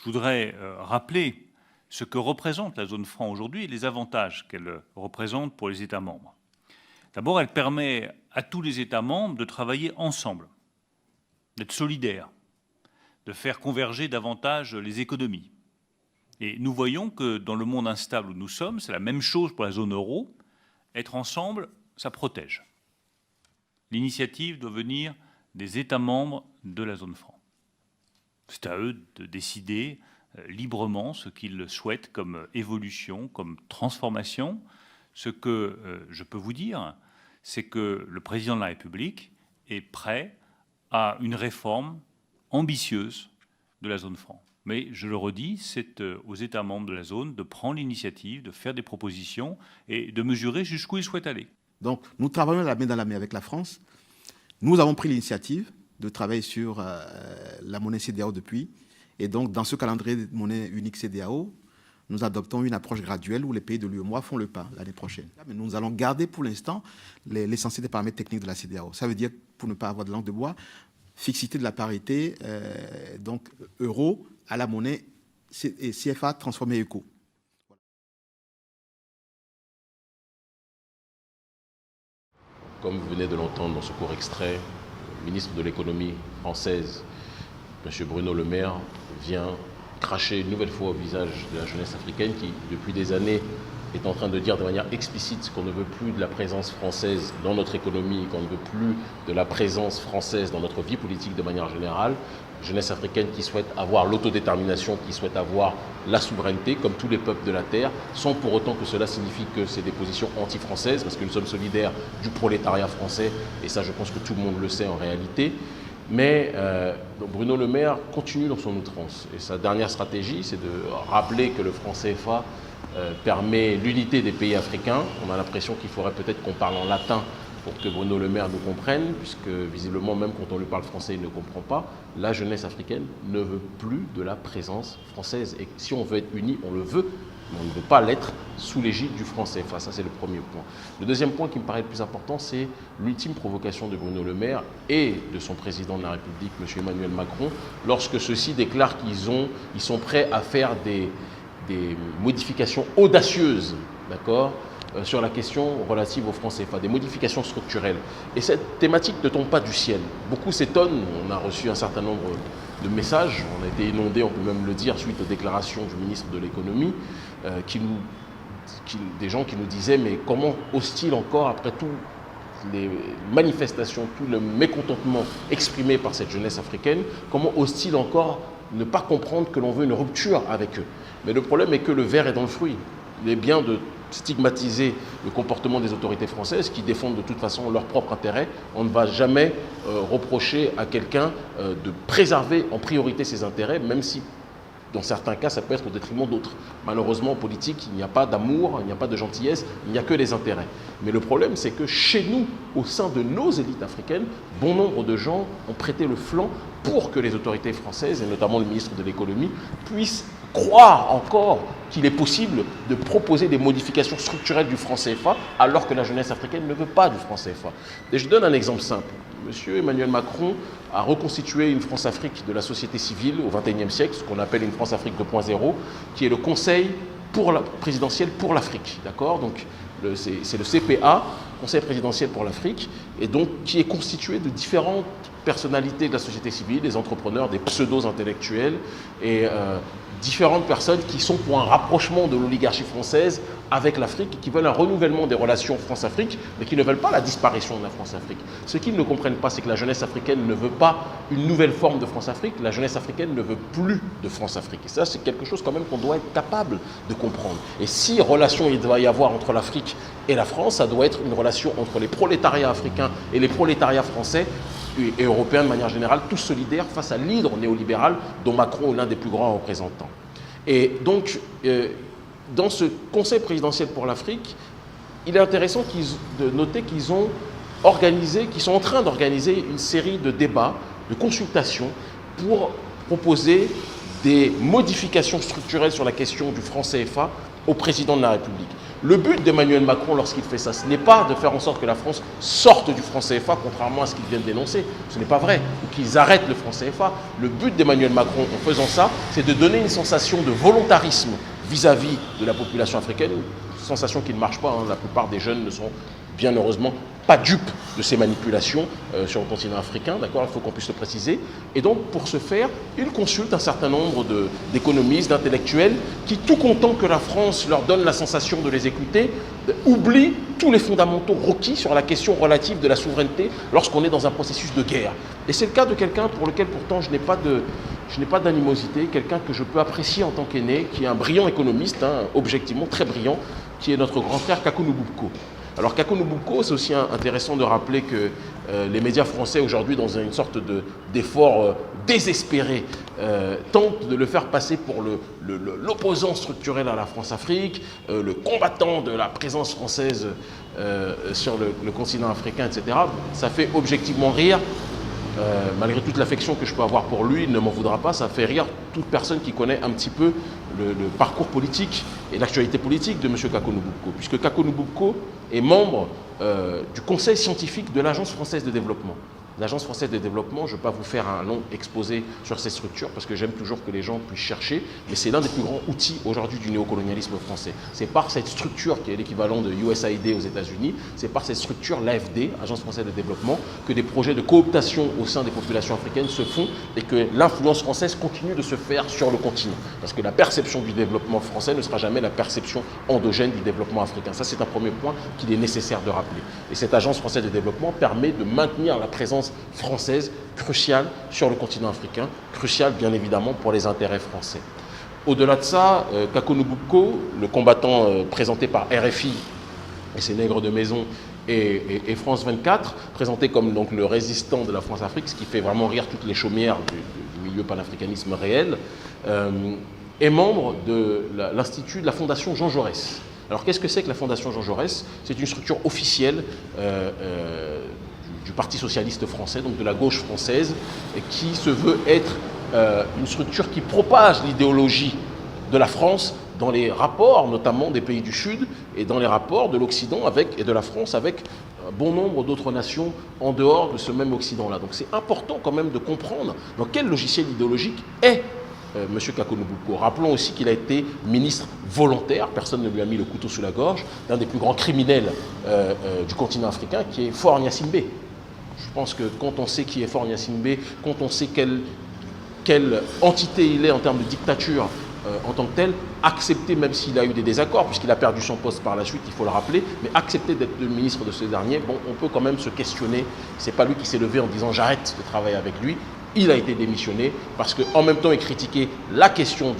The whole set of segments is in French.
voudrais rappeler ce que représente la zone franc aujourd'hui et les avantages qu'elle représente pour les États membres. D'abord, elle permet à tous les États membres de travailler ensemble, d'être solidaires, de faire converger davantage les économies. Et nous voyons que dans le monde instable où nous sommes, c'est la même chose pour la zone euro. Être ensemble, ça protège. L'initiative doit venir des États membres de la zone franc. C'est à eux de décider librement ce qu'ils souhaitent comme évolution, comme transformation. Ce que je peux vous dire, c'est que le président de la République est prêt à une réforme ambitieuse de la zone franc. Mais je le redis, c'est aux États membres de la zone de prendre l'initiative, de faire des propositions et de mesurer jusqu'où ils souhaitent aller. Donc nous travaillons la main dans la main avec la France. Nous avons pris l'initiative de travailler sur la monnaie CEDEAO depuis. Et donc dans ce calendrier de monnaie unique CEDEAO, nous adoptons une approche graduelle où les pays de l'UEMOA font le pas l'année prochaine. Mais nous allons garder pour l'instant l'essentiel des paramètres techniques de la CEDEAO. Ça veut dire, pour ne pas avoir de langue de bois, fixité de la parité, donc euro à la monnaie CFA transformée ECO. Comme vous venez de l'entendre dans ce court extrait, le ministre de l'économie française, M. Bruno Le Maire, vient cracher une nouvelle fois au visage de la jeunesse africaine qui, depuis des années, est en train de dire de manière explicite qu'on ne veut plus de la présence française dans notre économie, qu'on ne veut plus de la présence française dans notre vie politique de manière générale. Jeunesse africaine qui souhaite avoir l'autodétermination, qui souhaite avoir la souveraineté, comme tous les peuples de la Terre, sans pour autant que cela signifie que c'est des positions anti-françaises, parce que nous sommes solidaires du prolétariat français, et ça je pense que tout le monde le sait en réalité. Mais Bruno Le Maire continue dans son outrance. Et sa dernière stratégie, c'est de rappeler que le franc CFA permet l'unité des pays africains. On a l'impression qu'il faudrait peut-être qu'on parle en latin pour que Bruno Le Maire nous comprenne, puisque visiblement, même quand on lui parle français, il ne comprend pas. La jeunesse africaine ne veut plus de la présence française. Et si on veut être unis, on le veut, mais on ne veut pas l'être sous l'égide du franc CFA. Ça, c'est le premier point. Le deuxième point qui me paraît le plus important, c'est l'ultime provocation de Bruno Le Maire et de son président de la République, M. Emmanuel Macron, lorsque ceux-ci déclarent qu'ils sont prêts à faire des modifications audacieuses, d'accord, sur la question relative au franc CFA, des modifications structurelles. Et cette thématique ne tombe pas du ciel. Beaucoup s'étonnent, on a reçu un certain nombre de messages, on a été inondés, on peut même le dire, suite aux déclarations du ministre de l'économie, des gens qui nous disaient, mais comment ose-t-il encore, après toutes les manifestations, tout le mécontentement exprimé par cette jeunesse africaine, comment ose-t-il encore ne pas comprendre que l'on veut une rupture avec eux? Mais le problème est que le ver est dans le fruit. Il est bien de stigmatiser le comportement des autorités françaises qui défendent de toute façon leur propre intérêt. On ne va jamais reprocher à quelqu'un de préserver en priorité ses intérêts, même si dans certains cas ça peut être au détriment d'autres. Malheureusement en politique il n'y a pas d'amour, il n'y a pas de gentillesse, il n'y a que des intérêts. Mais le problème c'est que chez nous, au sein de nos élites africaines, bon nombre de gens ont prêté le flanc pour que les autorités françaises, et notamment le ministre de l'économie, puissent croire encore qu'il est possible de proposer des modifications structurelles du franc CFA alors que la jeunesse africaine ne veut pas du franc CFA. Et je donne un exemple simple. Monsieur Emmanuel Macron a reconstitué une France-Afrique de la société civile au XXIe siècle, ce qu'on appelle une France-Afrique 2.0, qui est le Conseil présidentiel pour l'Afrique. D'accord ? Donc c'est le CPA, Conseil présidentiel pour l'Afrique, et donc qui est constitué de différentes personnalités de la société civile, des entrepreneurs, des pseudo-intellectuels et différentes personnes qui sont pour un rapprochement de l'oligarchie française avec l'Afrique, qui veulent un renouvellement des relations France-Afrique, mais qui ne veulent pas la disparition de la France-Afrique. Ce qu'ils ne comprennent pas, c'est que la jeunesse africaine ne veut pas une nouvelle forme de France-Afrique, la jeunesse africaine ne veut plus de France-Afrique. Et ça, c'est quelque chose quand même qu'on doit être capable de comprendre. Et si relation il doit y avoir entre l'Afrique et la France, ça doit être une relation entre les prolétariats africains et les prolétariats français et européens de manière générale, tous solidaires face à l'hydre néolibéral dont Macron est l'un des plus grands représentants. Et donc, dans ce Conseil présidentiel pour l'Afrique, il est intéressant de noter qu'ils sont en train d'organiser une série de débats, de consultations pour proposer des modifications structurelles sur la question du franc CFA au président de la République. Le but d'Emmanuel Macron lorsqu'il fait ça, ce n'est pas de faire en sorte que la France sorte du franc CFA, contrairement à ce qu'ils viennent dénoncer. Ce n'est pas vrai. Ou qu'ils arrêtent le franc CFA. Le but d'Emmanuel Macron en faisant ça, c'est de donner une sensation de volontarisme vis-à-vis de la population africaine, une sensation qui ne marche pas. La plupart des jeunes ne sont bien heureusement pas dupes de ces manipulations sur le continent africain, d'accord, il faut qu'on puisse le préciser. Et donc, pour ce faire, il consulte un certain nombre d'économistes, d'intellectuels, qui, tout content que la France leur donne la sensation de les écouter, oublient tous les fondamentaux requis sur la question relative de la souveraineté lorsqu'on est dans un processus de guerre. Et c'est le cas de quelqu'un pour lequel, pourtant, je n'ai pas d'animosité, quelqu'un que je peux apprécier en tant qu'aîné, qui est un brillant économiste, objectivement très brillant, qui est notre grand frère Kakou Nububko. Alors Kakou Nububko, c'est aussi intéressant de rappeler que les médias français aujourd'hui, dans une sorte d'effort désespéré, tentent de le faire passer pour l'opposant structurel à la France-Afrique, le combattant de la présence française sur le continent africain, etc. Ça fait objectivement rire. Malgré toute l'affection que je peux avoir pour lui, il ne m'en voudra pas, ça fait rire toute personne qui connaît un petit peu le parcours politique et l'actualité politique de M. Kakou Nububko, puisque Kakou Nububko est membre du conseil scientifique de l'Agence française de développement. L'Agence française de développement, je ne vais pas vous faire un long exposé sur ces structures parce que j'aime toujours que les gens puissent chercher, mais c'est l'un des plus grands outils aujourd'hui du néocolonialisme français. C'est par cette structure qui est l'équivalent de USAID aux États-Unis, c'est par cette structure, l'AFD, Agence française de développement, que des projets de cooptation au sein des populations africaines se font et que l'influence française continue de se faire sur le continent. Parce que la perception du développement français ne sera jamais la perception endogène du développement africain. Ça, c'est un premier point qu'il est nécessaire de rappeler. Et cette Agence française de développement permet de maintenir la présence française cruciale sur le continent africain, cruciale bien évidemment pour les intérêts français. Au-delà de ça, Kakou Nububko, le combattant présenté par RFI et ses nègres de maison et France 24, présenté comme donc le résistant de la France-Afrique, ce qui fait vraiment rire toutes les chaumières du milieu panafricanisme réel, est membre de l'Institut de la Fondation Jean Jaurès. Alors qu'est-ce que c'est que la Fondation Jean Jaurès? C'est une structure officielle du Parti socialiste français, donc de la gauche française, et qui se veut être une structure qui propage l'idéologie de la France dans les rapports, notamment des pays du Sud, et dans les rapports de l'Occident et de la France avec un bon nombre d'autres nations en dehors de ce même Occident-là. Donc c'est important quand même de comprendre dans quel logiciel idéologique est M. Kakou Nububko. Rappelons aussi qu'il a été ministre volontaire, personne ne lui a mis le couteau sous la gorge, d'un des plus grands criminels du continent africain, qui est Faure Gnassingbé. Je pense que quand on sait qui est Faure Gnassingbé, quand on sait quelle entité il est en termes de dictature en tant que tel, accepter, même s'il a eu des désaccords, puisqu'il a perdu son poste par la suite, il faut le rappeler, mais accepter d'être le ministre de ce dernier, bon, on peut quand même se questionner. C'est pas lui qui s'est levé en disant j'arrête de travailler avec lui. Il a été démissionné parce qu'en même temps, il critiquait la question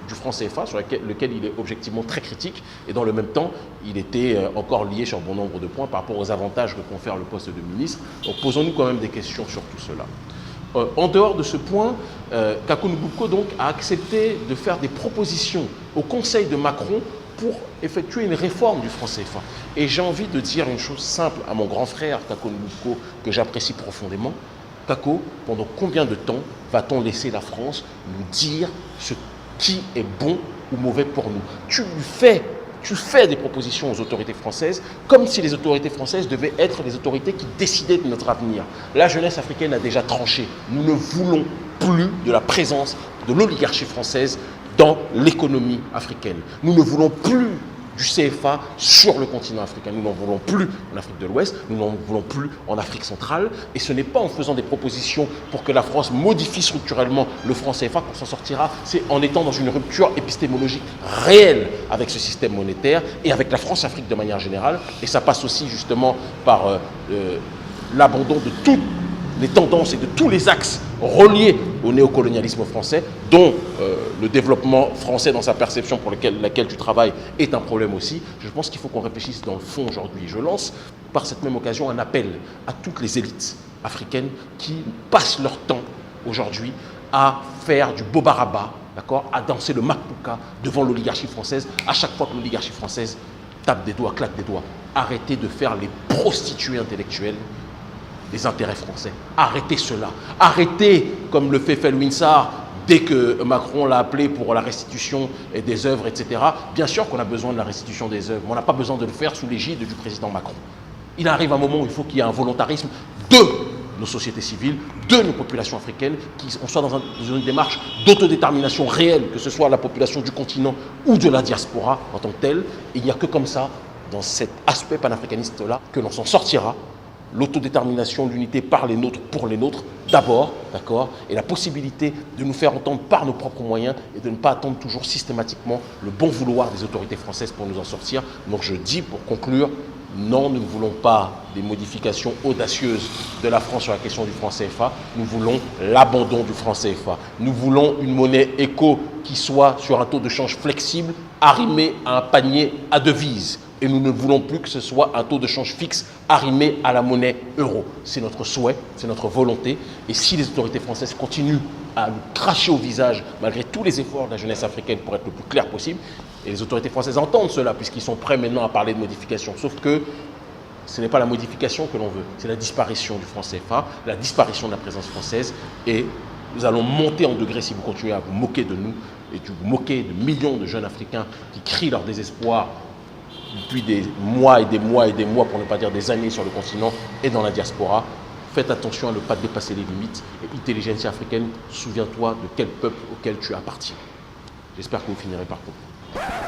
du franc CFA, sur lequel il est objectivement très critique, et dans le même temps, il était encore lié sur bon nombre de points par rapport aux avantages que confère le poste de ministre. Donc posons-nous quand même des questions sur tout cela. En dehors de ce point, Kakou Nububko donc a accepté de faire des propositions au Conseil de Macron pour effectuer une réforme du franc CFA. Et j'ai envie de dire une chose simple à mon grand frère Kakou Nububko, que j'apprécie profondément. Kakou, pendant combien de temps va-t-on laisser la France nous dire ce qui est bon ou mauvais pour nous? Tu fais des propositions aux autorités françaises comme si les autorités françaises devaient être les autorités qui décidaient de notre avenir. La jeunesse africaine a déjà tranché. Nous ne voulons plus de la présence de l'oligarchie française dans l'économie africaine. Nous ne voulons plus du CFA sur le continent africain. Nous n'en voulons plus en Afrique de l'Ouest, nous n'en voulons plus en Afrique centrale. Et ce n'est pas en faisant des propositions pour que la France modifie structurellement le franc CFA qu'on s'en sortira. C'est en étant dans une rupture épistémologique réelle avec ce système monétaire et avec la France-Afrique de manière générale. Et ça passe aussi justement par l'abandon de toutes les tendances et de tous les axes reliés au néocolonialisme français, dont le développement français dans sa perception pour laquelle tu travailles est un problème aussi. Je pense qu'il faut qu'on réfléchisse dans le fond aujourd'hui. Je lance par cette même occasion un appel à toutes les élites africaines qui passent leur temps aujourd'hui à faire du bobaraba, d'accord, à danser le makpuka devant l'oligarchie française. À chaque fois que l'oligarchie française tape des doigts, claque des doigts, arrêtez de faire les prostituées intellectuelles des intérêts français. Arrêtez cela. Arrêtez, comme le fait Felwinsar, dès que Macron l'a appelé pour la restitution des œuvres, etc. Bien sûr qu'on a besoin de la restitution des œuvres, mais on n'a pas besoin de le faire sous l'égide du président Macron. Il arrive un moment où il faut qu'il y ait un volontarisme de nos sociétés civiles, de nos populations africaines, qu'on soit dans une démarche d'autodétermination réelle, que ce soit la population du continent ou de la diaspora en tant que telle. Il n'y a que comme ça, dans cet aspect panafricaniste-là, que l'on s'en sortira. L'autodétermination, l'unité par les nôtres, pour les nôtres, d'abord, d'accord, et la possibilité de nous faire entendre par nos propres moyens et de ne pas attendre toujours systématiquement le bon vouloir des autorités françaises pour nous en sortir. Donc je dis, pour conclure, non, nous ne voulons pas des modifications audacieuses de la France sur la question du franc CFA. Nous voulons l'abandon du franc CFA. Nous voulons une monnaie éco qui soit sur un taux de change flexible, arrimé à un panier à devises. Et nous ne voulons plus que ce soit un taux de change fixe arrimé à la monnaie euro. C'est notre souhait, c'est notre volonté. Et si les autorités françaises continuent à nous cracher au visage, malgré tous les efforts de la jeunesse africaine pour être le plus clair possible, et les autorités françaises entendent cela, puisqu'ils sont prêts maintenant à parler de modification. Sauf que ce n'est pas la modification que l'on veut, c'est la disparition du franc CFA, la disparition de la présence française. Et nous allons monter en degré si vous continuez à vous moquer de nous et de vous moquer de millions de jeunes Africains qui crient leur désespoir depuis des mois et des mois et des mois, pour ne pas dire des années, sur le continent et dans la diaspora. Faites attention à ne pas dépasser les limites. Et intelligentsia africaine, souviens-toi de quel peuple auquel tu appartiens. J'espère que vous finirez par comprendre.